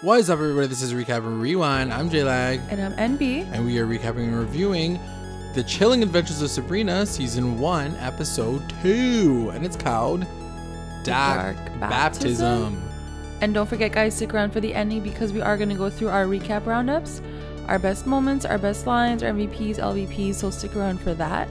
What is up, everybody? This is Recap and Rewind. I'm J-Lag. And I'm NB. And we are recapping and reviewing The Chilling Adventures of Sabrina, Season 1, Episode 2. And it's called Dark Baptism. And don't forget, guys, stick around for the ending because we are going to go through our recap roundups, our best moments, our best lines, our MVPs, LVPs, so stick around for that.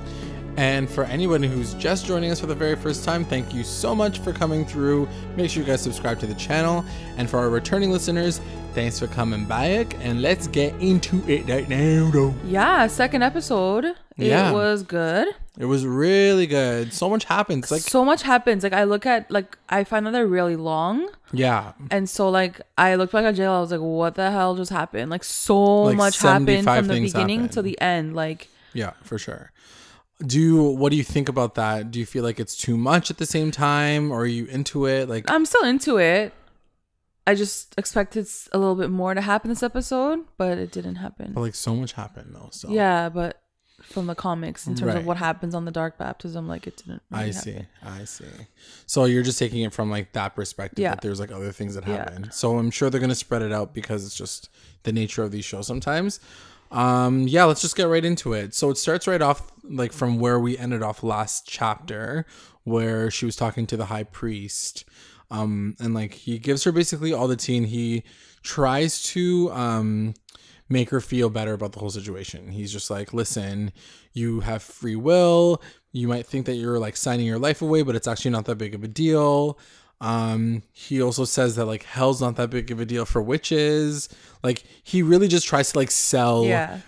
And for anyone who's just joining us for the very first time, thank you so much for coming through. Make sure you guys subscribe to the channel. And for our returning listeners, thanks for coming back. And let's get into it right now, though. Yeah, second episode. It was good. It was really good. So much happens. So much happens. I find that they're really long. Yeah. And so I looked back at jail. I was like, what the hell just happened? So much happened from the beginning to the end. Yeah, for sure. What do you think about that? Do you feel like it's too much at the same time, or are you into it? I'm still into it. I just expected a little bit more to happen this episode, but it didn't happen. But so much happened though. So yeah, but from the comics, in terms of what happens on the dark baptism, it didn't really happen. I see. So you're just taking it from that perspective, that there's other things that happen. So I'm sure they're gonna spread it out because it's just the nature of these shows sometimes. Let's just get right into it. So it starts right off from where we ended off last chapter, where she was talking to the high priest. And he gives her basically all the tea, and he tries to make her feel better about the whole situation. He's just listen, you have free will. You might think that you're signing your life away, but it's actually not that big of a deal. He also says that hell's not that big of a deal for witches. He really just tries to sell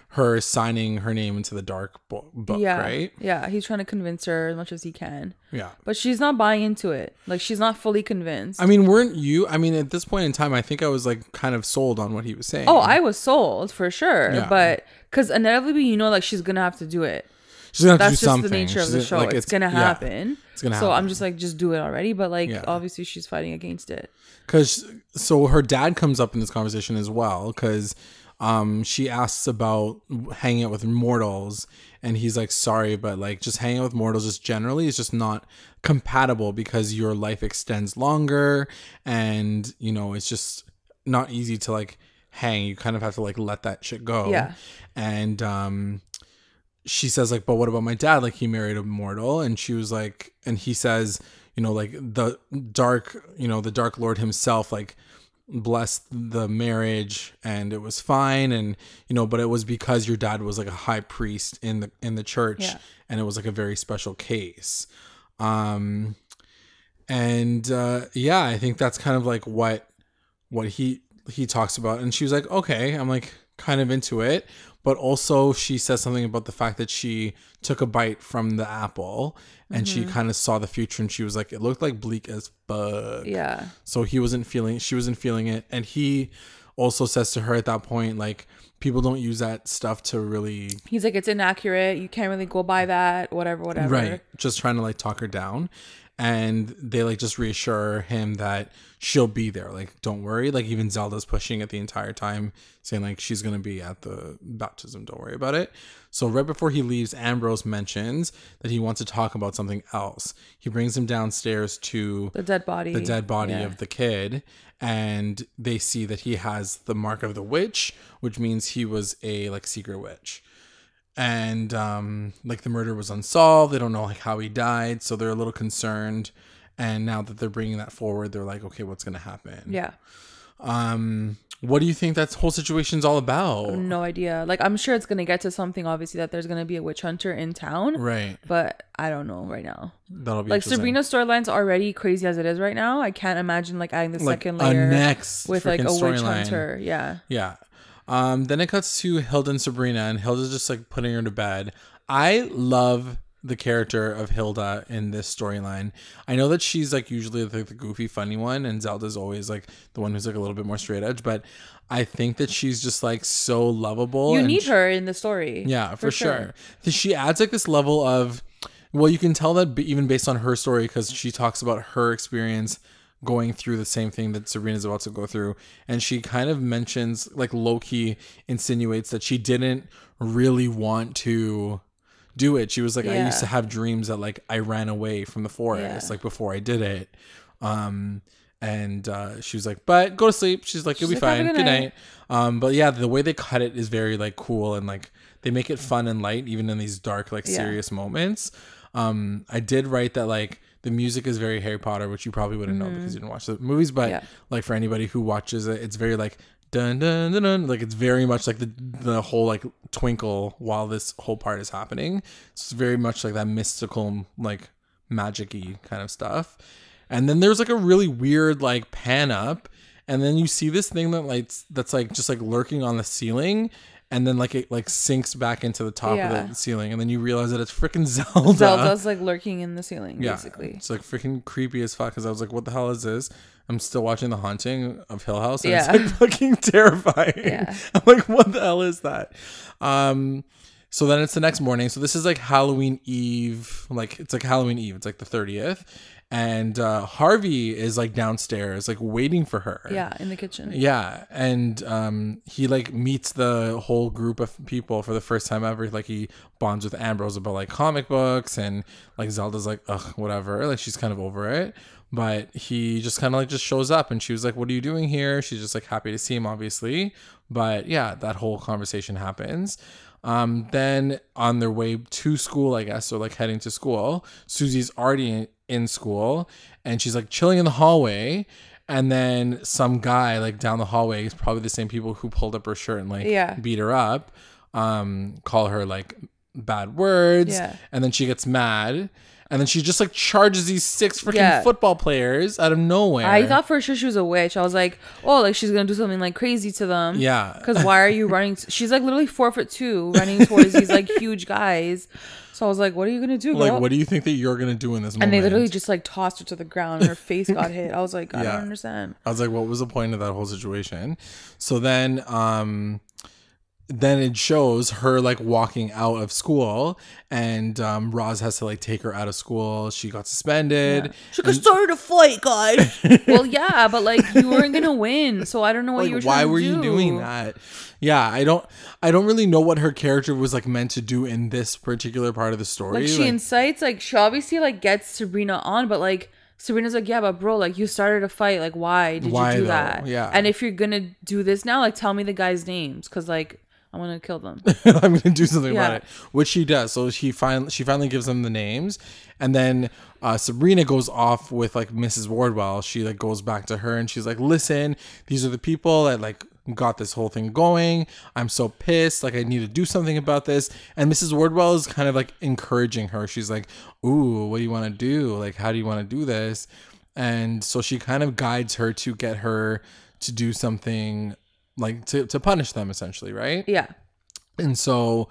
her signing her name into the dark book, right? Yeah, he's trying to convince her as much as he can. Yeah. But she's not buying into it. She's not fully convinced. Weren't you? At this point in time, I think I was kind of sold on what he was saying. Oh, I was sold for sure. Yeah. But because inevitably, she's gonna have to do it. She's gonna have to do something. That's just the nature of the show. It's gonna happen. Yeah, it's gonna happen. So I'm just do it already. But obviously she's fighting against it. So her dad comes up in this conversation as well, because she asks about hanging out with mortals, and he's sorry, but just hanging out with mortals just generally is just not compatible, because your life extends longer, and it's just not easy to hang. You kind of have to let that shit go. Yeah. And she says but what about my dad? He married a mortal. And she was and he says, the dark lord himself blessed the marriage, and it was fine, and but it was because your dad was a high priest in the church. And it was a very special case. I think that's kind of what he talks about. And she was okay, I'm kind of into it. But also she says something about the fact that she took a bite from the apple, and she kind of saw the future, and she was it looked bleak as fuck. Yeah. So she wasn't feeling it. And he also says to her at that point, people don't use that stuff to really... He's it's inaccurate. You can't really go by that, whatever. Right. Just trying to talk her down. And they just reassure him that she'll be there. Don't worry. Even Zelda's pushing it the entire time, saying she's going to be at the baptism. Don't worry about it. So right before he leaves, Ambrose mentions that he wants to talk about something else. He brings him downstairs to the dead body of the kid. And they see that he has the mark of the witch, which means he was a secret witch. And the murder was unsolved. They don't know how he died, so they're a little concerned. And now that they're bringing that forward, they're okay, what's gonna happen? Yeah. What do you think that whole situation's all about? No idea. I'm sure it's gonna get to something, obviously, that there's gonna be a witch hunter in town, right? But I don't know right now. That'll be Sabrina's storyline's already crazy as it is right now. I can't imagine adding the second layer with a witch hunter. Yeah. Then it cuts to Hilda and Sabrina, and Hilda's just putting her to bed. I love the character of Hilda in this storyline. I know that she's usually the goofy funny one, and Zelda's always the one who's a little bit more straight edge, but I think that she's just so lovable. You need her in the story. Yeah, for sure. She adds this level of, well, you can tell that even based on her story, because she talks about her experience going through the same thing that Sabrina's about to go through, and she kind of mentions low-key insinuates that she didn't really want to do it. She was I used to have dreams that I ran away from the forest before I did it. And she was like, but go to sleep. She's like, you'll be fine. Good night. But yeah, the way they cut it is very like cool, and like they make it fun and light even in these dark, like serious moments. I did write that like the music is very Harry Potter, which you probably wouldn't know because you didn't watch the movies, but like for anybody who watches it, it's very like dun dun dun dun, like it's very much like the whole like twinkle while this whole part is happening. It's very much like that mystical, like magic-y kind of stuff. And then there's like a really weird like pan up, and then you see this thing that's like just like lurking on the ceiling, and then like it like sinks back into the top of the ceiling, and then you realize that it's freaking Zelda. Zelda's like lurking in the ceiling, basically. It's like freaking creepy as fuck, because I was like, what the hell is this? I'm still watching The Haunting of Hill House, and it's like fucking terrifying. I'm like, what the hell is that? So then it's the next morning. So this is like Halloween Eve. Like it's like Halloween Eve. It's like the 30th. And Harvey is like downstairs, like waiting for her. Yeah, in the kitchen. Yeah. And he like meets the whole group of people for the first time ever. Like he bonds with Ambrose about like comic books, and like Zelda's like, ugh, whatever. Like she's kind of over it. But he just kind of like just shows up, and she was like, what are you doing here? She's just like happy to see him, obviously. But yeah, that whole conversation happens. Then on their way to school, I guess, or like heading to school, Susie's already in school, and she's like chilling in the hallway, and then some guy like down the hallway, is probably the same people who pulled up her shirt and like beat her up, call her like bad words, and then she gets mad. And then she just like charges these 6 freaking football players out of nowhere. I thought for sure she was a witch. I was like, oh, like she's gonna do something like crazy to them. Yeah. Because why are you running? She's like literally 4'2", running towards these like huge guys. So I was like, what are you gonna do, girl? Like, what do you think that you're gonna do in this moment? And they literally just like tossed her to the ground, and her face got hit. I was like, I don't understand. I was like, what was the point of that whole situation? So then it shows her like walking out of school, and Roz has to like take her out of school. She got suspended. She got started a fight, guys. Well, yeah, but like you weren't gonna win, so I don't know what like, you were trying to do. Why were you doing that? Yeah, I don't really know what her character was like meant to do in this particular part of the story. Like she incites, like she obviously like gets Sabrina on, but like Sabrina's like, yeah, but bro, like you started a fight. Like why did you do that? Yeah. And if you're gonna do this now, like tell me the guys' names, because like I'm gonna kill them. I'm gonna do something about it, which she does. So she finally gives them the names, and then Sabrina goes off with like Mrs. Wardwell. She like goes back to her, and she's like, listen, these are the people that like got this whole thing going. I'm so pissed. Like I need to do something about this. And Mrs. Wardwell is kind of like encouraging her. She's like, ooh, what do you want to do? Like, how do you want to do this? And so she kind of guides her to get her to do something, like to punish them, essentially, right? Yeah. And so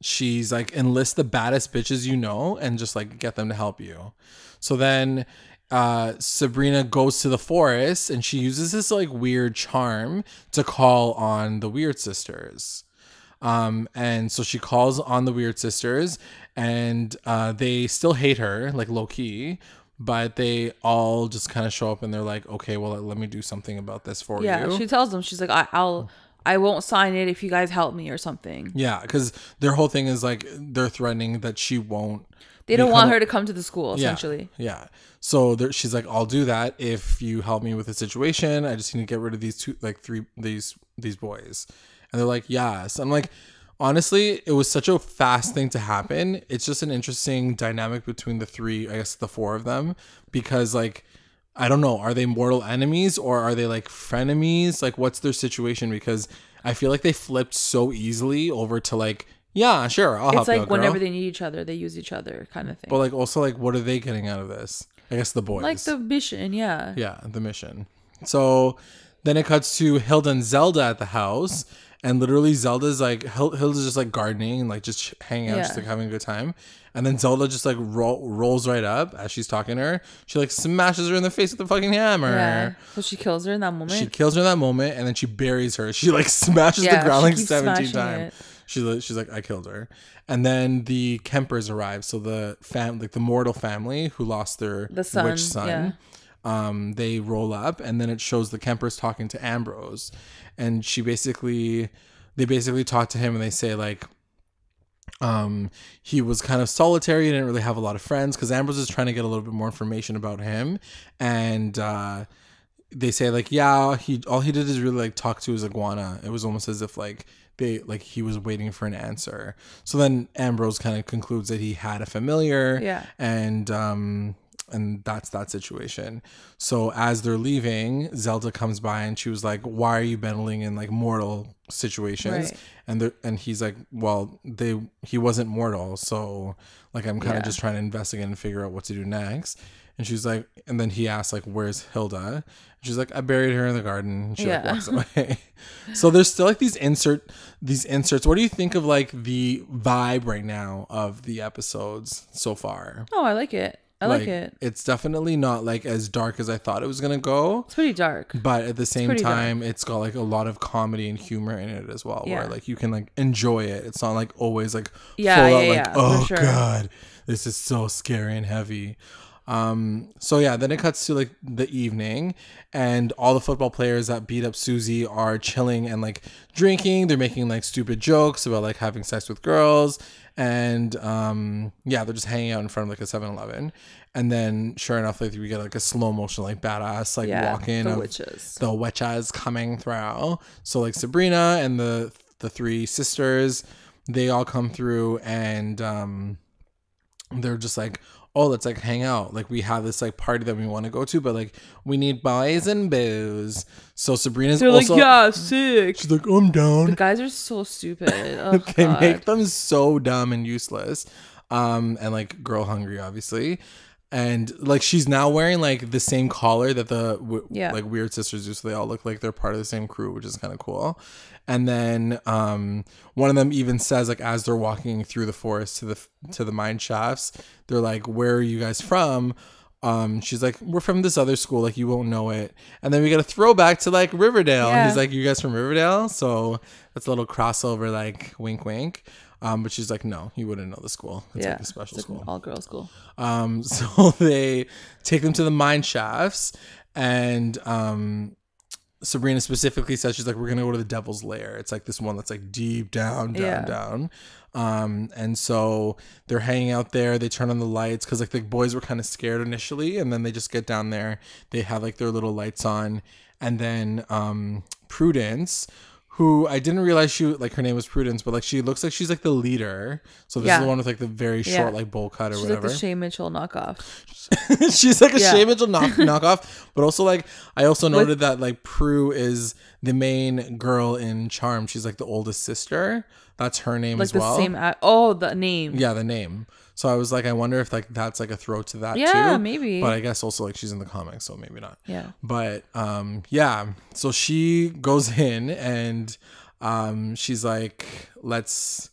she's like, enlist the baddest bitches you know, and just like get them to help you. So then Sabrina goes to the forest, and she uses this like weird charm to call on the Weird Sisters. And so she calls on the Weird Sisters, and they still hate her, like low key, but they all just kind of show up, and they're like, okay, well, let me do something about this for you. Yeah, she tells them, she's like, I won't sign it if you guys help me or something. Yeah, because their whole thing is like they're threatening that she won't. They don't want her to come to the school, essentially. Yeah. So she's like, I'll do that if you help me with the situation. I just need to get rid of these these boys. And they're like, yes. I'm like, honestly, it was such a fast thing to happen. It's just an interesting dynamic between the three, I guess the four of them, because like, I don't know, are they mortal enemies or are they like frenemies? Like, what's their situation? Because I feel like they flipped so easily over to like, yeah, sure, I'll help you. It's like whenever they need each other, they use each other kind of thing. But like also like, what are they getting out of this? I guess the boys. Like the mission, yeah. Yeah, the mission. So then it cuts to Hilda and Zelda at the house. And literally Zelda's like, Hilda's just like gardening and like just hanging out, just like having a good time. And then Zelda just like rolls right up as she's talking to her. She like smashes her in the face with a fucking hammer. Yeah. So she kills her in that moment. She kills her in that moment, and then she buries her. She like smashes the ground like 17 times. She's like, I killed her. And then the Kempers arrive. So the like the mortal family who lost their witch son. Yeah. They roll up, and then it shows the Kempers talking to Ambrose. And they basically talk to him, and they say like, he was kind of solitary. He didn't really have a lot of friends because Ambrose is trying to get a little bit more information about him. And they say like, yeah, all he did is really like talk to his iguana. It was almost as if like he was waiting for an answer. So then Ambrose kind of concludes that he had a familiar. Yeah. And that's that situation. So as they're leaving, Zelda comes by and she was like, why are you meddling in like mortal situations? Right. And he's like, well, he wasn't mortal. So like, I'm kind of just trying to investigate and figure out what to do next. And she's like, and then he asked like, where's Hilda? And she's like, I buried her in the garden. And she like walks away. So there's still like these inserts. What do you think of like the vibe right now of the episodes so far? Oh, I like it. I like it. It's definitely not like as dark as I thought it was gonna go. It's pretty dark, but at the same time, it's got like a lot of comedy and humor in it as well. Where like you can like enjoy it. It's not like always like full out like, oh god, this is so scary and heavy. So yeah, then it cuts to like the evening, and all the football players that beat up Susie are chilling and like drinking. They're making like stupid jokes about like having sex with girls. And they're just hanging out in front of like a 7-Eleven, and then sure enough, like we get like a slow motion like badass like walk-in of the witches coming through. So like Sabrina and the three sisters, they all come through, and they're just like, oh, let's like hang out. Like we have this like party that we want to go to, but like we need boys and booze. So Sabrina's also like, yeah, sick. She's like, I'm down. The guys are so stupid. Oh, they make them so dumb and useless. And like girl hungry, obviously. And like she's now wearing like the same collar that the like weird sisters do, so they all look like they're part of the same crew, which is kind of cool. And then one of them even says like as they're walking through the forest to the mine shafts, they're like, where are you guys from? She's like, we're from this other school, like you won't know it. And then we get a throwback to like Riverdale, and he's like, you guys from Riverdale? So that's a little crossover, like wink wink. But she's like, no, you wouldn't know the school. It's like a special school, an all-girls school. So they take them to the mine shafts, and Sabrina specifically says, she's like, we're gonna go to the Devil's Lair. It's like this one that's like deep down. And so they're hanging out there. They turn on the lights because like the boys were kind of scared initially, and then they just get down there. They have like their little lights on, and then Prudence, who I didn't realize she like her name was Prudence, but like she looks like she's like the leader. So this is the one with like the very short like bowl cut or she's whatever. Like the Shay Mitchell knockoff. She's like a Shay Mitchell knockoff, but also like I also noted that like Prue is the main girl in Charmed. She's like the oldest sister. That's her name like as well. Like the same. The name. Yeah, the name. So I was like, I wonder if like that's like a throw to that too. Yeah, maybe. But I guess also like she's in the comics, so maybe not. Yeah. But so she goes in, and she's like, let's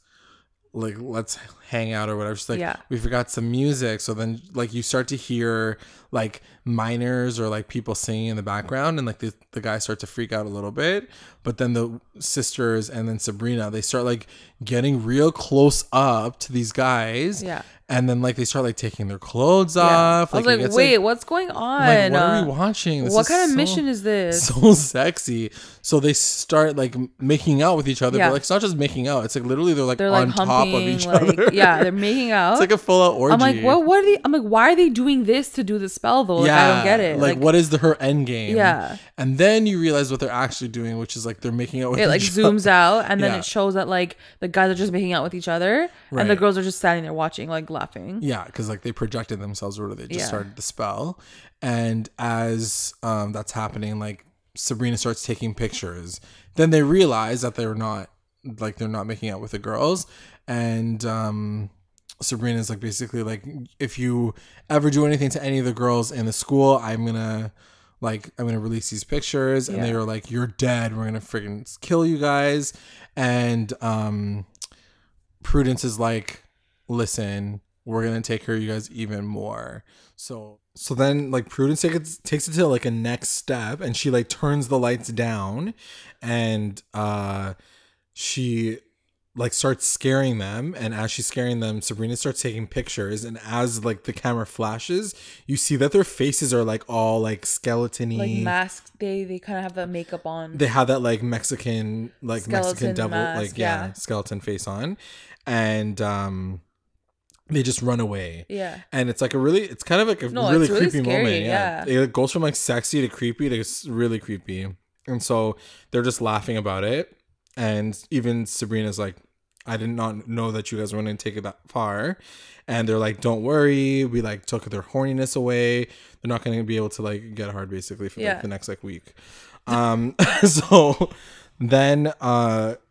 hang out or whatever. She's like, we forgot some music. So then like you start to hear like miners or like people singing in the background, and like the guys start to freak out a little bit. But then the sisters and then Sabrina, they start like getting real close up to these guys. Yeah. And then like they start like taking their clothes off. I was like, wait, what's going on? Like, what are we watching? What kind of mission is this? So sexy. So they start like making out with each other, but like it's not just making out. It's like literally they're like on humping, top of each other. Yeah, they're making out. It's like a full out orgy. I'm like, what are they? I'm like, why are they doing this to do the spell though? Like, I don't get it. Like what is her end game? Yeah. And then you realize what they're actually doing, which is like they're making out with each other. It like zooms out, and then it shows that like the guys are just making out with each other, and the girls are just standing there watching, like laughing. Yeah, because like they projected themselves, or they just started the spell. And as that's happening, like Sabrina starts taking pictures. Then they realize that they're not making out with the girls, and Sabrina's like basically like, if you ever do anything to any of the girls in the school, I'm gonna release these pictures. And they were like, you're dead, we're gonna freaking kill you guys. And Prudence is like, listen, we're gonna take care of you guys even more. So then like Prudence takes it to like a next step, and she like turns the lights down, and she like starts scaring them, and as she's scaring them, Sabrina starts taking pictures, and as like the camera flashes, you see that their faces are like all like skeleton-y, like masked. They kind of have the makeup on. They have that like Mexican Mexican devil mask, skeleton face on, and they just run away. Yeah. And it's like it's kind of like a really creepy scary, moment. Yeah. It goes from like sexy to creepy to really creepy. And so they're just laughing about it. And even Sabrina's like, I did not know that you guys were going to take it that far. And they're like, don't worry. We like took their horniness away. They're not going to be able to like get hard basically for like the next like week. So then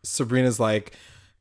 Sabrina's like,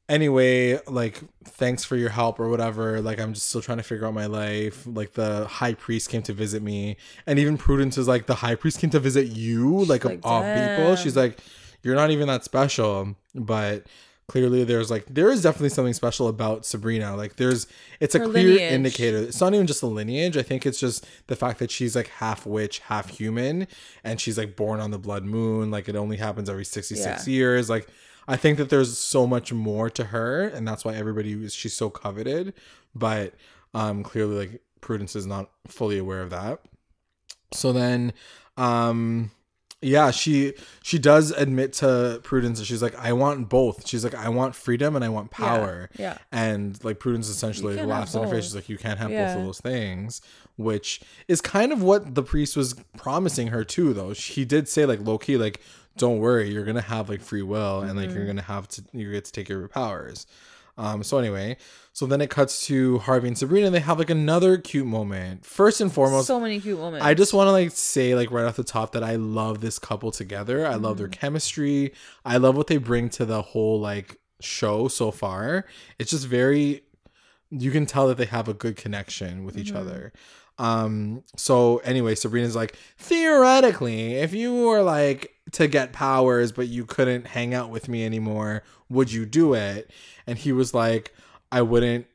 anyway, like, thanks for your help or whatever. Like, I'm just still trying to figure out my life. Like, the high priest came to visit me. And even Prudence is like, the high priest came to visit you? Like, of all people? She's like, you're not even that special. But clearly there is definitely something special about Sabrina. Like, it's a clear lineage. Indicator. It's not even just a lineage. I think it's just the fact that she's like half witch, half human. And she's like born on the blood moon. Like, it only happens every 66 years. Like, I think that there's so much more to her, and that's why she's so coveted. But clearly, like, Prudence is not fully aware of that. So then, she does admit to Prudence that she's like, I want both. She's like, I want freedom and I want power. Yeah. And like Prudence essentially laughs in her face. She's like, you can't have both of those things, which is kind of what the priest was promising her too, though. He did say like low key, like, don't worry, you're gonna have like free will, and like you get to take your powers. So anyway, so then it cuts to Harvey and Sabrina, and they have like another cute moment. First and foremost, so many cute moments. I just want to like say like right off the top that I love this couple together. I love their chemistry. I love what they bring to the whole like show so far. It's just you can tell that they have a good connection with each other. So anyway, Sabrina's like, theoretically, if you were like to get powers but you couldn't hang out with me anymore, would you do it? And he was like, I wouldn't.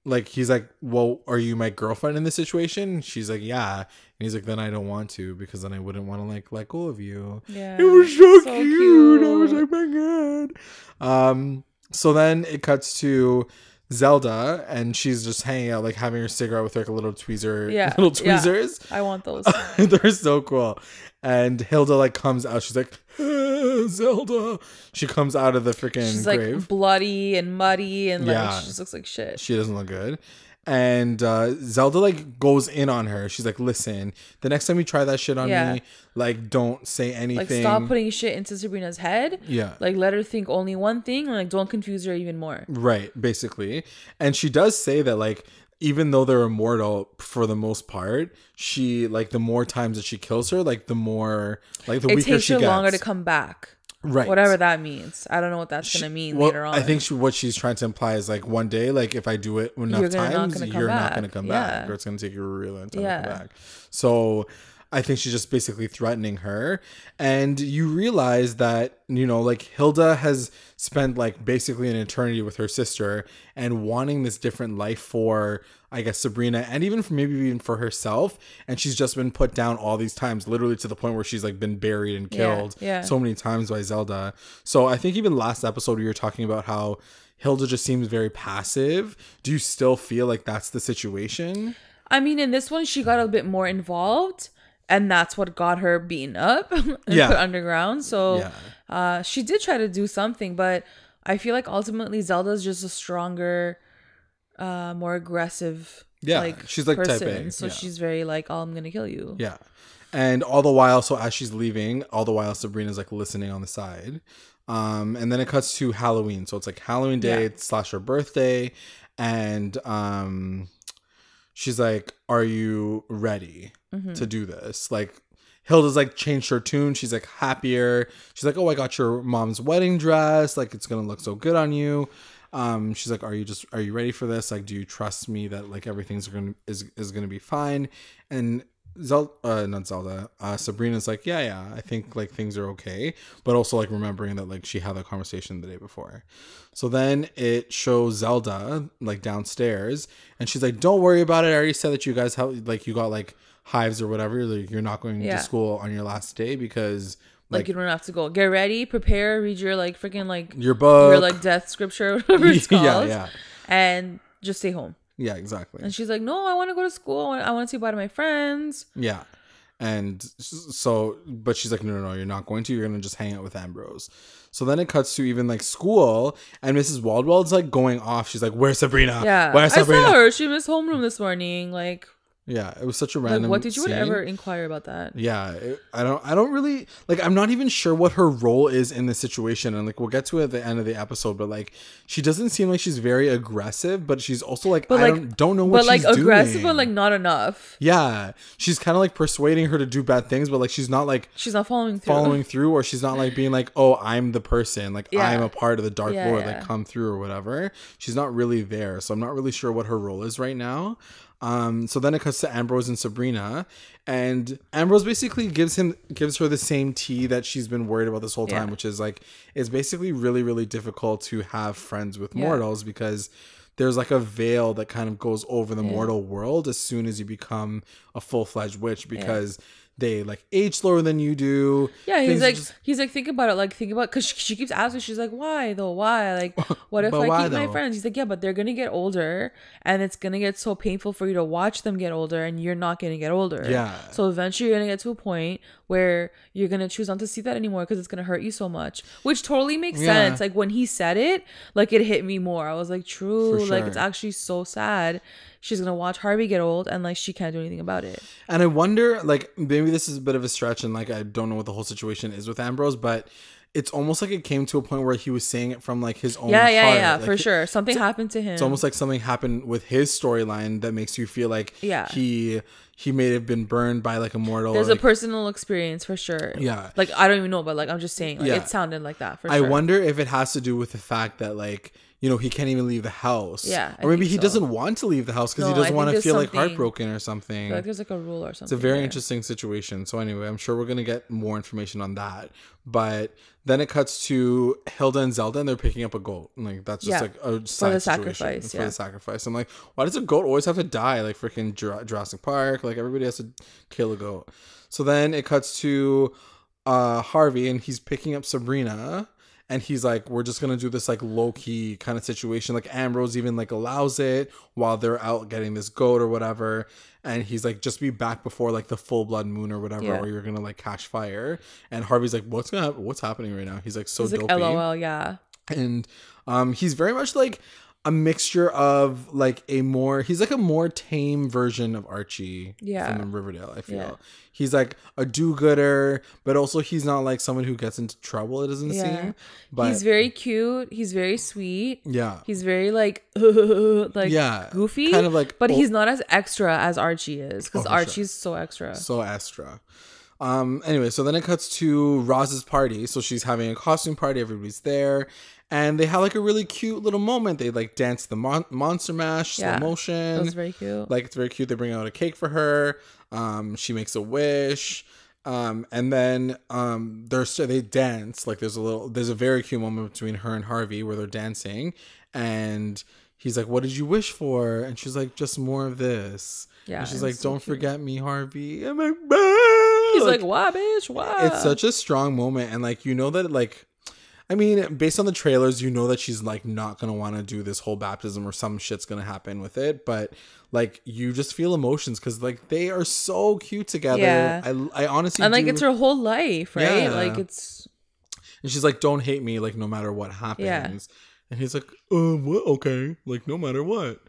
Like, he's like, well, are you my girlfriend in this situation? And she's like, yeah. And he's like, then I don't want to, because then I wouldn't want to like let go of you. Yeah, it was so cute. I was like, my god. So then it cuts to Zelda, and she's just hanging out, like having her cigarette with like a little tweezers. I want those. They're so cool. And Hilda like comes out. She's like, Zelda. She comes out of the freaking grave. Like bloody and muddy, and like she just looks like shit. She doesn't look good. And Zelda like goes in on her. She's like, listen, the next time you try that shit on me, like, don't say anything. Like, stop putting shit into Sabrina's head. Yeah. Like, let her think only one thing, and like, don't confuse her even more. Right, basically. And she does say that like, even though they're immortal for the most part, she like the more times that she kills her, like the more like the weaker she gets. It takes her longer to come back. Right. Whatever that means. I don't know what that's going to mean later on. I think what she's trying to imply is like one day, like if I do it enough times, you're not going to come back, or it's going to take you a real long time to come back. So I think she's just basically threatening her. And you realize that, you know, like Hilda has spent like basically an eternity with her sister and wanting this different life for, I guess, Sabrina, and even for herself. And she's just been put down all these times, literally to the point where she's like been buried and killed so many times by Zelda. So I think even last episode we were talking about how Hilda just seems very passive. Do you still feel like that's the situation? I mean, in this one, she got a bit more involved. And that's what got her beaten up and put underground. So she did try to do something, but I feel like ultimately Zelda's just a stronger, more aggressive she's like person. type A. So she's very like, oh, I'm going to kill you. Yeah. And all the while, so as she's leaving, Sabrina's like listening on the side. And then it cuts to Halloween. So it's like Halloween day / her birthday. And she's like, are you ready to do this? Like, Hilda's like changed her tune. She's like happier. She's like, oh, I got your mom's wedding dress. Like, it's going to look so good on you. She's like, are you ready for this? Like, do you trust me that like everything's going to be fine? And Sabrina's like, yeah, I think like things are okay, but also like remembering that like she had that conversation the day before. So then it shows Zelda like downstairs, and she's like, don't worry about it. I already said that you guys have like, you got like hives or whatever. Like, you're not going to school on your last day because Like you don't have to go. Get ready, prepare, read your like freaking like your book, your like death scripture, whatever it's called. Yeah. And just stay home. Yeah, exactly. And she's like, no, I want to go to school. I want to say bye to my friends. Yeah. And so, but she's like, no, you're not going to. You're going to just hang out with Ambrose. So then it cuts to even like school, and Mrs. Waldwell's like going off. She's like, where's Sabrina? Yeah. Where's Sabrina? I saw her. She missed homeroom this morning. Like, yeah, it was such a random. Like, what did you scene. ever inquire about that? Yeah, I don't really like. I'm not even sure what her role is in this situation, and like we'll get to it at the end of the episode. But like, she doesn't seem like she's very aggressive, but she's also like, I don't know what she's doing. But like aggressive, but like not enough. Yeah, she's kind of like persuading her to do bad things, but like she's not following through, or she's not like being like, oh, I'm the person, like I'm a part of the Dark Lord, like come through or whatever. She's not really there, so I'm not really sure what her role is right now. So then it cuts to Ambrose and Sabrina, and Ambrose basically gives her the same tea that she's been worried about this whole time, which is like, it's basically really, really difficult to have friends with mortals because there's like a veil that kind of goes over the mortal world as soon as you become a full-fledged witch, because they like age slower than you do. Yeah, he's like, think about it. Because she keeps asking, she's like, why though? Why? Like, what if I keep my friends? He's like, yeah, but they're going to get older, and it's going to get so painful for you to watch them get older, and you're not going to get older. Yeah. So eventually you're going to get to a point where you're going to choose not to see that anymore because it's going to hurt you so much, which totally makes sense. Like when he said it, like it hit me more. I was like, true. Sure. Like it's actually so sad. She's going to watch Harvey get old and like she can't do anything about it. And I wonder, like, maybe this is a bit of a stretch and like I don't know what the whole situation is with Ambrose, but it's almost like it came to a point where he was saying it from like his own heart. Yeah, like, for sure. Something happened to him. It's almost like something happened with his storyline that makes you feel like he may have been burned by like a mortal. There's a personal experience for sure. Yeah. Like I don't even know, but like I'm just saying, like it sounded like that for sure. I wonder if it has to do with the fact that like, you know, he can't even leave the house. Yeah. Or maybe he doesn't want to leave the house because he doesn't want to feel like heartbroken or something. Like there's like a rule or something. It's a very interesting situation. So anyway, I'm sure we're going to get more information on that. But then it cuts to Hilda and Zelda and they're picking up a goat. Like that's just like a side for the situation. Sacrifice. For the sacrifice. I'm like, why does a goat always have to die? Like freaking Jurassic Park. Like everybody has to kill a goat. So then it cuts to Harvey and he's picking up Sabrina. And he's like, we're just going to do this like low key kind of situation. Like Ambrose even like allows it while they're out getting this goat or whatever. And he's like, just be back before like the full blood moon or whatever, or you're going to like catch fire. And Harvey's like, what's happening right now? He's like, he's dopey. Like, LOL, yeah. And he's very much like a mixture of like he's like a more tame version of Archie from Riverdale, I feel. Yeah. He's like a do-gooder, but also he's not like someone who gets into trouble, it doesn't seem. But he's very cute. He's very sweet. Yeah. He's very like goofy. Kind of like, but he's not as extra as Archie is, because Archie's so extra. So extra. Anyway, so then it cuts to Roz's party. So she's having a costume party. Everybody's there. And they have like a really cute little moment. They like dance the monster mash, slow motion. It was very cute. Like it's very cute. They bring out a cake for her. She makes a wish. And then they dance. Like there's a very cute moment between her and Harvey where they're dancing. And he's like, what did you wish for? And she's like, just more of this. Yeah. And she's like, don't forget me, Harvey. I'm like, bah! He's like, why, bitch? Why? It's such a strong moment. And like, you know that like, I mean, based on the trailers, you know that she's like not going to want to do this whole baptism or some shit's going to happen with it. But like, you just feel emotions because like they are so cute together. Yeah. I honestly and like it's her whole life, right? Yeah. Like it's. And she's like, don't hate me, like no matter what happens. Yeah. And he's like, what? Okay. Like no matter what.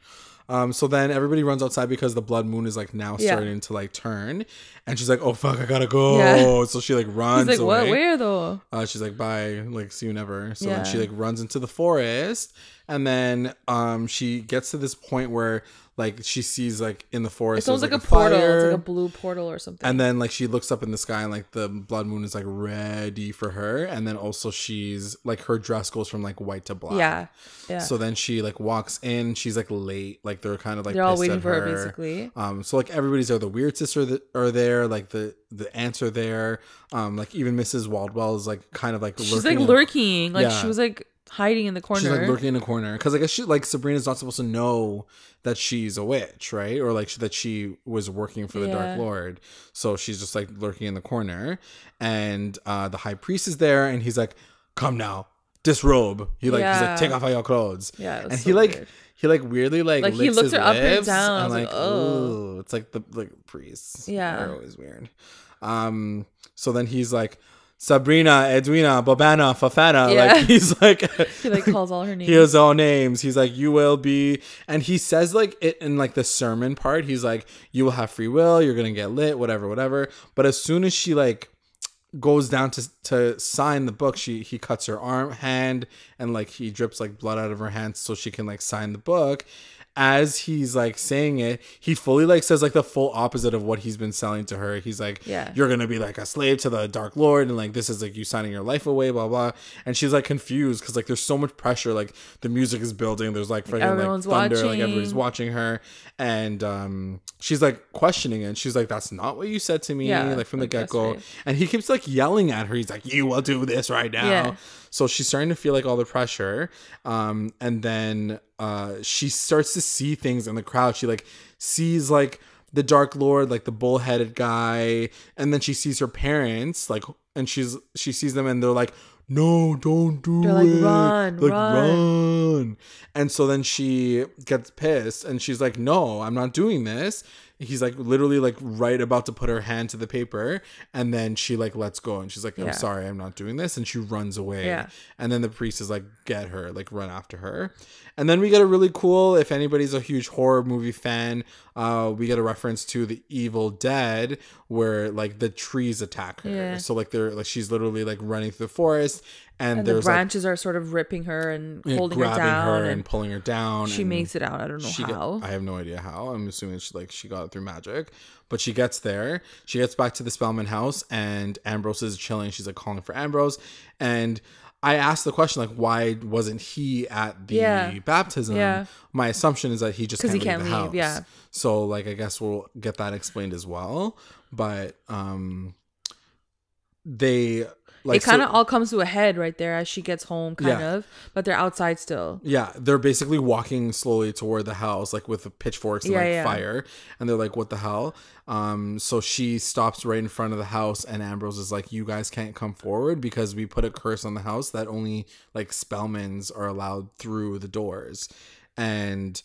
So then everybody runs outside because the blood moon is like now starting to like turn, and she's like, "Oh fuck, I gotta go!" Yeah. So she like runs. He's like, away. "What? Where though?" She's like, "Bye, like see you never." So then she like runs into the forest, and then she gets to this point where like she sees like in the forest. It sounds like a portal. It's like a blue portal or something. And then like she looks up in the sky and like the blood moon is like ready for her. And then also she's like her dress goes from like white to black. Yeah. Yeah. So then she like walks in. She's like late. Like they're kind of like they're all waiting for her basically. So like everybody's there. The weird sister that are there. Like the aunts are there. Like even Mrs. Waldwell is like kind of like she's lurking. Like lurking. Like she was like hiding in the corner. She's like lurking in the corner because I guess Sabrina's not supposed to know that she's a witch, right? Or like that she was working for the Dark Lord. So she's just like lurking in the corner, and the high priest is there, and he's like, "Come now, disrobe." He's like, "Take off all your clothes." Yeah, and he weird. He weirdly like he looks her up and down. I'm like, oh, it's like the priests. Yeah, they're always weird. So then he's like, Sabrina, Edwina, Bobana, Fafana. Yeah. Like he's like he like calls all her names. He has all names. He's like, you will be, and he says like it in like the sermon part. He's like, you will have free will. You're gonna get lit, whatever. But as soon as she like goes down to sign the book, he cuts her hand, and like he drips like blood out of her hand so she can like sign the book. As he's like saying it, he fully like says like the full opposite of what he's been selling to her. He's like, you're gonna be like a slave to the Dark Lord, and like this is like you signing your life away, blah blah. And she's like confused because like there's so much pressure. Like the music is building. There's like freaking like thunder. Watching. Like everybody's watching her, and she's like questioning it. And she's like, that's not what you said to me, like from the get go. Right. And he keeps like yelling at her. He's like, you will do this right now. Yeah. So she's starting to feel like all the pressure. And then she starts to see things in the crowd. She like sees like the Dark Lord, like the bull-headed guy. And then she sees her parents, like, and she sees them, and they're like, no, don't do they're it. Like, run. And so then she gets pissed, and she's like, no, I'm not doing this. He's like literally like right about to put her hand to the paper, and then she like lets go, and she's like, I'm sorry, I'm not doing this, and she runs away. And then the priest is like, get her, like run after her. And then we get a really cool, if anybody's a huge horror movie fan, we get a reference to the Evil Dead, where like the trees attack her. So like they're like, she's literally like running through the forest, and there's the branches are sort of ripping her and holding her down, grabbing her and pulling her down. She makes it out. I don't know how. I have no idea how. I'm assuming she got it through magic, but she gets there. She gets back to the Spellman house, and Ambrose is chilling. She's like calling for Ambrose, and I asked the question like, why wasn't he at the baptism? My assumption is that he just can't leave the house. Yeah. So like, I guess we'll get that explained as well. But they. Like, it kind of all comes to a head right there as she gets home, kind of, but they're outside still. Yeah, they're basically walking slowly toward the house, like with the pitchforks and fire, and they're like, "What the hell?" So she stops right in front of the house, and Ambrose is like, "You guys can't come forward because we put a curse on the house that only like Spellmans are allowed through the doors," and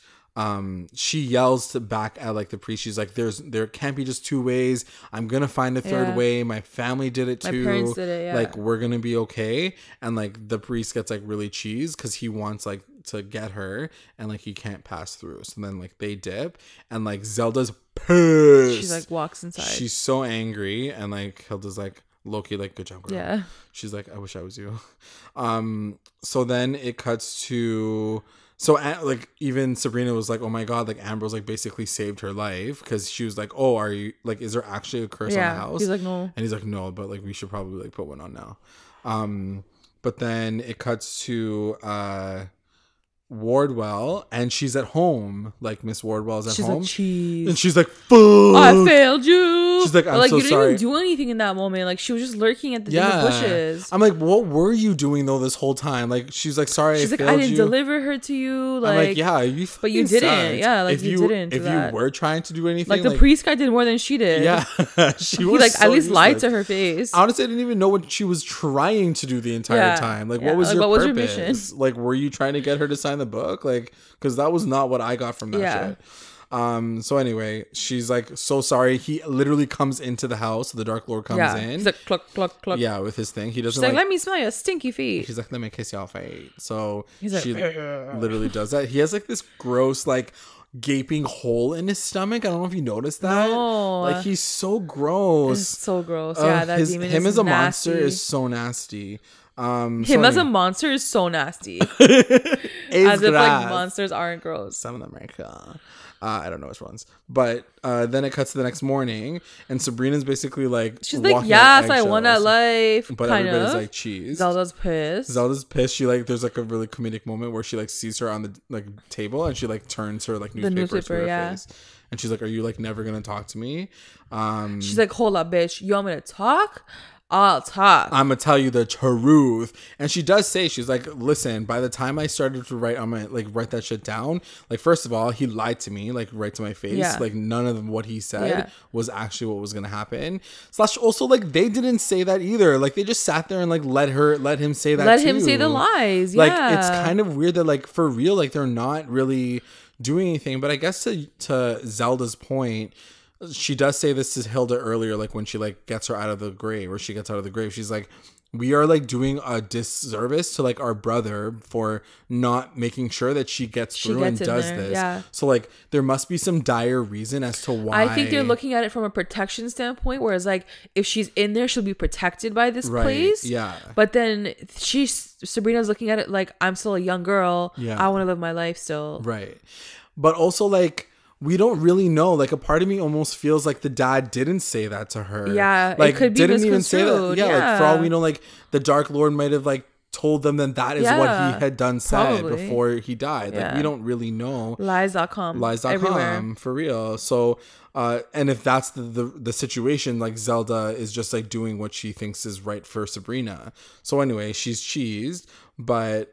she yells back at like the priest. She's like, there can't be just two ways. I'm gonna find a third way. My family did it too. My parents did it, like we're gonna be okay. And like the priest gets like really cheesed because he wants like to get her, and like he can't pass through. So then like they dip, and like Zelda's pissed. She's like walks inside. She's so angry, and like Hilda's like, Loki, like, good job, girl. Yeah. She's like, I wish I was you. So then it cuts to. So, like, even Sabrina was like, oh, my God, like, Ambrose, like, basically saved her life. Because she was like, oh, are you, like, is there actually a curse on the house? He's like, no. And he's like, no, but, like, we should probably, like, put one on now. But then it cuts to Wardwell, and she's at home. Like, Miss Wardwell's at home. Like, and she's like, fuck. I failed you. She's like, I'm so you sorry. You didn't even do anything in that moment. Like, she was just lurking at the bushes. I'm like, what were you doing though this whole time? Like, she's like, sorry, she's like, I didn't deliver her to you. Like, I'm like, yeah, you. But you didn't. Sucked. Yeah, like you didn't. If you were trying to do anything, like the priest guy did more than she did. Yeah, she was like so at least useless. lied to her face. Honestly, I didn't even know what she was trying to do the entire time. Like, what was your purpose? Your mission? Like, were you trying to get her to sign the book? Like, because that was not what I got from that shit. So anyway, she's like, so sorry. He literally comes into the house. The Dark Lord comes in. He's like, cluck, cluck, cluck. Yeah, with his thing. He doesn't She's like, let me smell your stinky feet. She's like, let me kiss your feet. So she literally does that. He has like this gross, like, gaping hole in his stomach. I don't know if you noticed that. No. Like, he's so gross. It's so gross. Yeah, that demon is him as a nasty. monster is so nasty. Him as a monster is so nasty. As if like monsters aren't gross. Some of them are cool. I don't know which ones, but then it cuts to the next morning, and Sabrina's basically like, she's like, yes, I won that life, but everybody's like, cheese. Zelda's pissed. She like, there's like a really comedic moment where she like sees her on the like table, and she like turns her like newspaper to her face, and she's like, are you like never gonna talk to me? She's like, hold up, bitch, you want me to talk? I'll talk. I'm gonna tell you the truth. And she does say, she's like, listen, by the time I started to write, I'm gonna like write that shit down. Like, first of all, he lied to me, like right to my face. Yeah. Like none of what he said was actually what was gonna happen. Slash also, like, they didn't say that either. Like, they just sat there and like let him say that. Let him say the lies. Like, it's kind of weird that like for real, like they're not really doing anything. But I guess to Zelda's point, she does say this to Hilda earlier, like when she like gets her out of the grave, or she gets out of the grave. She's like, we are like doing a disservice to like our brother for not making sure that she gets through and does this. Yeah. So like there must be some dire reason as to why. I think they're looking at it from a protection standpoint, whereas like if she's in there, she'll be protected by this place. Yeah. But then Sabrina's looking at it like, I'm still a young girl. Yeah. I want to live my life still. Right. But also like, we don't really know. Like, a part of me almost feels like the dad didn't say that to her. Yeah, like, it could be didn't even say that. Yeah, like for all we know, like the Dark Lord might have like told them that is what he had done said before he died. Like we don't really know. Lies.com. Lies.com for real. So, and if that's the situation, like Zelda is just like doing what she thinks is right for Sabrina. So anyway, she's cheesed, but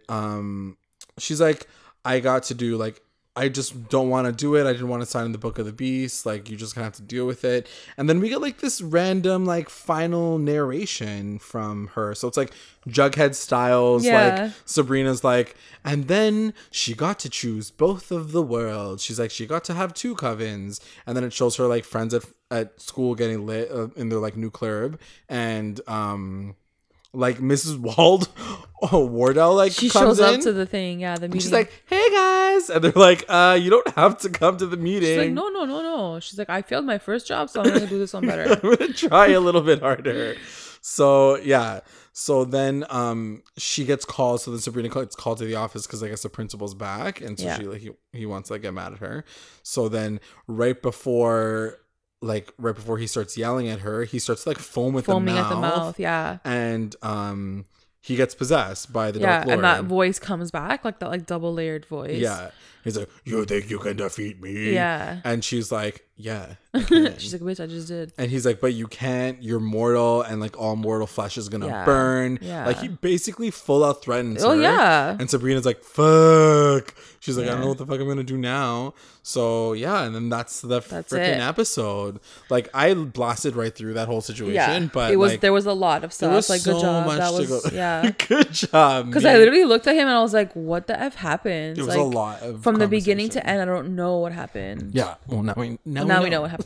she's like, I got to do like, I just don't want to do it. I didn't want to sign in the Book of the Beast. Like, you just gonna have to deal with it. And then we get like this random like final narration from her. So it's like Jughead Styles. Like Sabrina's like, and then she got to choose both of the worlds. She's like, she got to have 2 covens. And then it shows her like friends at school getting lit in their like new club. And like Mrs. Wardell like she comes shows up in to the thing, the meeting. She's like, hey guys, and they're like, you don't have to come to the meeting. She's like, no. She's like, I failed my first job, so I'm gonna do this one better. I'm gonna try a little bit harder. So yeah. So then she gets called. So then Sabrina gets called to the office because I guess the principal's back, and so she like he wants to like get mad at her. So then right before he starts yelling at her, he starts like foaming at the mouth. Yeah. And he gets possessed by the Dark Lord. And that voice comes back, like that like double layered voice. Yeah. He's like, you think you can defeat me? Yeah. And she's like, yeah. She's like, bitch, I just did. And he's like, but you can't. You're mortal, and like all mortal flesh is gonna burn. Yeah. Like he basically full out threatens her. Oh yeah. And Sabrina's like, fuck. She's like, I don't know what the fuck I'm gonna do now. So yeah, and then that's freaking episode. Like I blasted right through that whole situation, but there was a lot of stuff. Like so good job. Much that to was go. Good job. Because I literally looked at him and I was like, what the F happened? It was like, a lot of from the beginning to end. I don't know what happened. Yeah. Well, now we know what happened.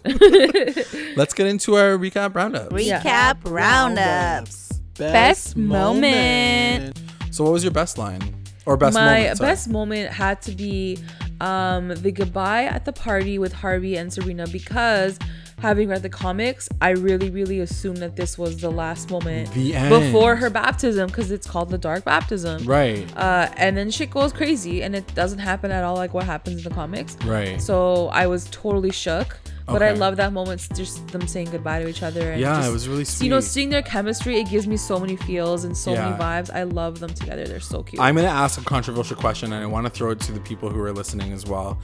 Let's get into our recap roundups. Recap roundups. Best moment. So what was your best line? Or best moment? My best moment had to be the goodbye at the party with Harvey and Sabrina, because having read the comics, I really, really assumed that this was the last moment before her baptism, because it's called the Dark Baptism. Right. And then shit goes crazy, and it doesn't happen at all like what happens in the comics. Right. So I was totally shook. But I love that moment, just them saying goodbye to each other. And it was really sweet. You know, seeing their chemistry, it gives me so many feels and so many vibes. I love them together. They're so cute. I'm going to ask a controversial question, and I want to throw it to the people who are listening as well.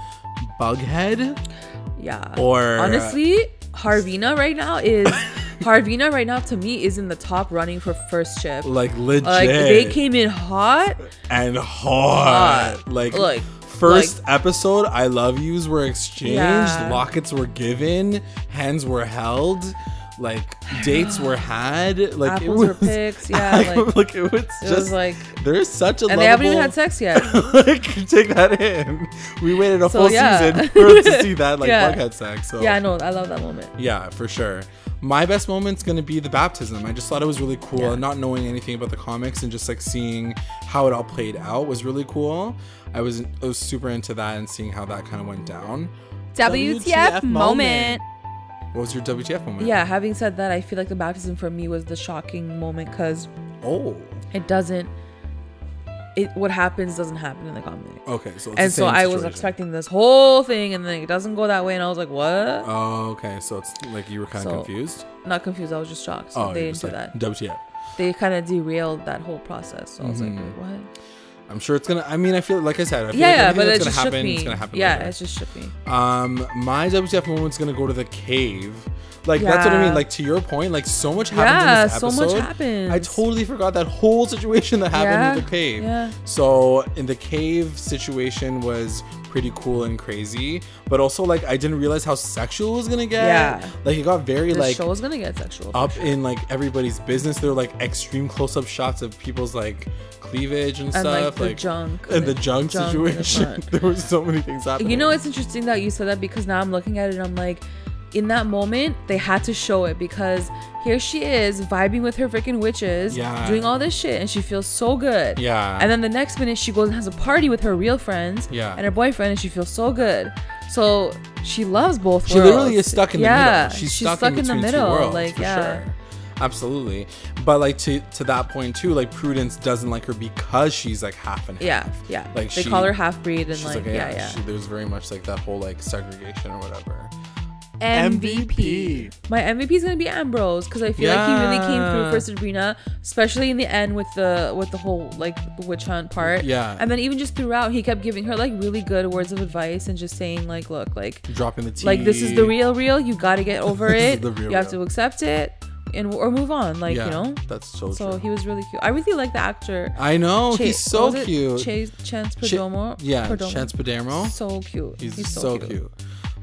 Bughead? Yeah. Or... honestly, Harvina right now to me is in the top running for first ship. Like legit. Like they came in hot. Like first episode, I love yous were exchanged, lockets were given, hands were held, like dates were had, like apples were picked. Like it was like there's such a and they haven't even had sex yet. Like take that in. We waited a full season to see that Bughead sex. So I love that moment. Yeah, for sure. My best moment's gonna be the baptism. I just thought it was really cool, and not knowing anything about the comics and just like seeing how it all played out was really cool. I was super into that and seeing how that kind of went down. WTF moment. What was your WTF moment? Yeah, having said that, I feel like the baptism for me was the shocking moment, because what happens doesn't happen in the comic. Okay, so I was expecting this whole thing, and then it doesn't go that way, and I was like, what? Oh, okay. So it's like you were kind of confused? Not confused, I was just shocked. So they didn't do that. WTF. They kind of derailed that whole process. So I was like, wait, what? I'm sure it's gonna. I mean, I feel like I said. I feel but like it just shook me. It's gonna happen. Yeah, later. it just shook me. My WTF moment's gonna go to the cave. Like that's what I mean. Like to your point, like so much happens in this episode. So much happens. I totally forgot that whole situation that happened in the cave. Yeah. So in the cave situation was pretty cool and crazy, but also like I didn't realize how sexual it was gonna get. Yeah. Like it got very the like show was gonna get sexual. Up in like everybody's business. There were like extreme close-up shots of people's like cleavage and stuff. Like the junk. And the junk situation. There were so many things happening. You know, it's interesting that you said that because now I'm looking at it and I'm like, in that moment they had to show it because here she is vibing with her freaking witches, doing all this shit, and she feels so good. And then the next minute she goes and has a party with her real friends and her boyfriend, and she feels so good. So she loves both worlds. She literally is stuck in the middle. She's stuck in the middle. Two worlds, like sure. Absolutely. But like to that point too, like Prudence doesn't like her because she's like half and half. Like they call her half breed, and like there's very much like that whole like segregation or whatever. MVP. My MVP is gonna be Ambrose because I feel like he really came through for Sabrina, especially in the end with the whole like witch hunt part. And then even just throughout, he kept giving her like really good words of advice and just saying like, look, like dropping the tea. Like this is the real. You got to get over it. You have to accept it. Or move on, like, you know. That's so true. He was really cute. I really like the actor. I know, he's so cute. Chance Perdomo. Chance Perdomo. So cute. He's so cute.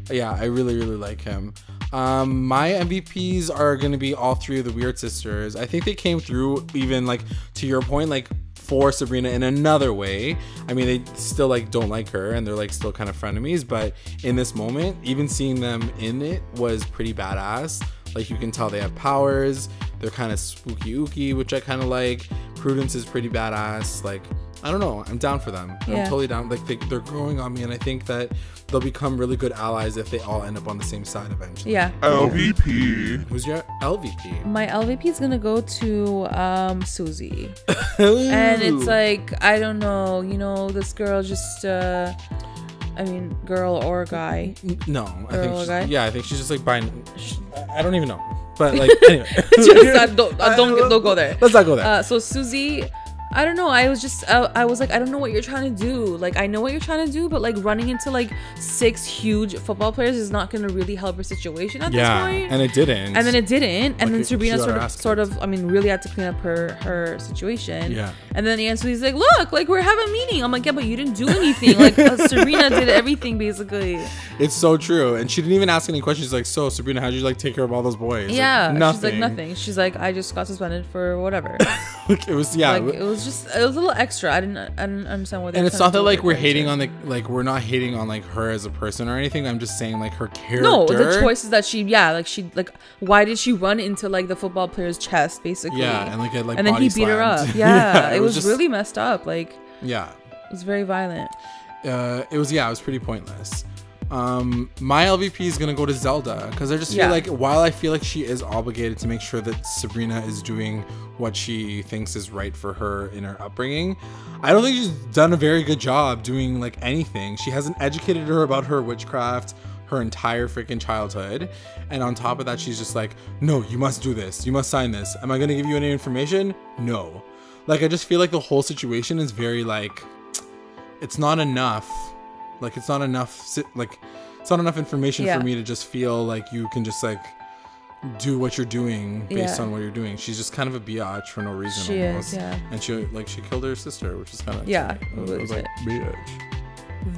Yeah, I really like him. My MVPs are gonna be all three of the Weird Sisters. I think they came through, even like to your point, like for Sabrina in another way. I mean, they still like don't like her and they're like still kind of frenemies, but in this moment, even seeing them in it was pretty badass. Like you can tell they have powers. They're kind of spooky ooky, which I kind of like. Prudence is pretty badass. Like, I don't know. I'm down for them. I'm totally down. Like they're growing on me, and I think that they'll become really good allies if they all end up on the same side eventually. LVP. Who's your LVP? My LVP is gonna go to Susie. And it's like, I don't know. You know, this girl just. I mean, girl or guy? No, girl or guy? I think she's just like buying. I don't even know, but like anyway. Don't go there. Let's not go there. So Susie, I don't know. I was just, I was like, I don't know what you're trying to do. Like, I know what you're trying to do, but like running into like 6 huge football players is not going to really help her situation at this point. And it didn't. And then it didn't. And then Sabrina sort of, I mean, really had to clean up her situation. Yeah. And then Susie's like, look, like we're having a meeting. I'm like, yeah, but you didn't do anything. Like Sabrina did everything basically. It's so true. And she didn't even ask any questions. She's like, so Sabrina, how'd you like take care of all those boys? Yeah. Like, nothing. She's like, nothing. She's like, I just got suspended for whatever. It was, yeah. Like, it was a little extra. I didn't understand what they. And it's not that like we're hating on we're not hating on like her as a person or anything. I'm just saying like her character. No, the choices that why did she run into like the football player's chest basically? Yeah, and like and then he beat her up. Yeah, it was just really messed up. Like, yeah, it was very violent. It was pretty pointless. My LVP is gonna go to Zelda because I just feel like while I feel like she is obligated to make sure that Sabrina is doing what she thinks is right for her in her upbringing, I don't think she's done a very good job doing like anything. She hasn't educated her about her witchcraft her entire freaking childhood, and on top of that she's just like, no, you must do this, you must sign this. Am I gonna give you any information? No. Like, I just feel like the whole situation is very like, it's not enough. Like, it's not enough information for me to just feel like you can just like do what you're doing based on what you're doing. She's just kind of a biatch for no reason almost. And she killed her sister, which is kind of I was like, bitch.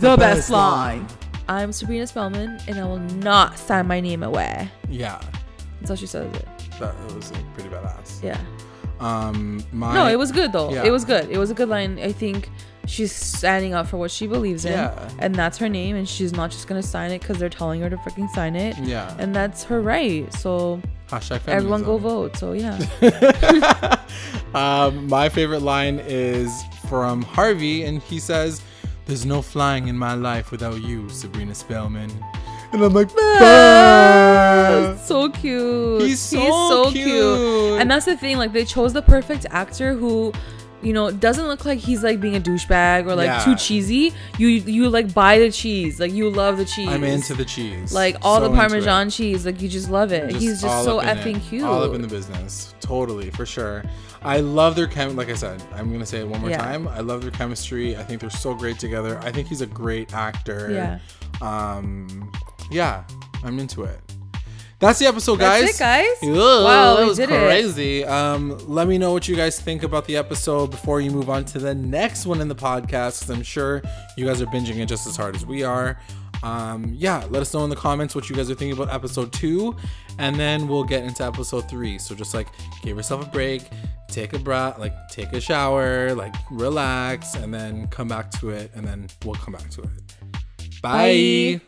The best line. I'm Sabrina Spellman and I will not sign my name away. Yeah. That's how she says it. That was like pretty badass. Yeah. No, it was good though. It was good. It was a good line. I think she's standing up for what she believes in, and that's her name, and she's not just gonna sign it because they're telling her to freaking sign it. Yeah, and that's her right. So everyone go vote. So yeah. My favorite line is from Harvey, and he says, "There's no flying in my life without you, Sabrina Spellman." And I'm like, so cute. He's so cute. And that's the thing, like, they chose the perfect actor who you know, doesn't look like he's like being a douchebag or like too cheesy. You like buy the cheese, like you love the cheese. I'm into the cheese, like all the Parmesan cheese, like you just love it. He's just so effing cute. All up in the business, totally, for sure. I love their like I said, I'm gonna say it one more time. I love their chemistry. I think they're so great together. I think he's a great actor. Yeah, I'm into it. That's the episode, guys. That's it, guys. Ugh, wow, that we was did crazy. Let me know what you guys think about the episode before you move on to the next one in the podcast, because I'm sure you guys are binging it just as hard as we are. Let us know in the comments what you guys are thinking about episode 2, and then we'll get into episode 3. So just like give yourself a break, take a breath, like take a shower, like relax, and then come back to it, and then we'll come back to it. Bye.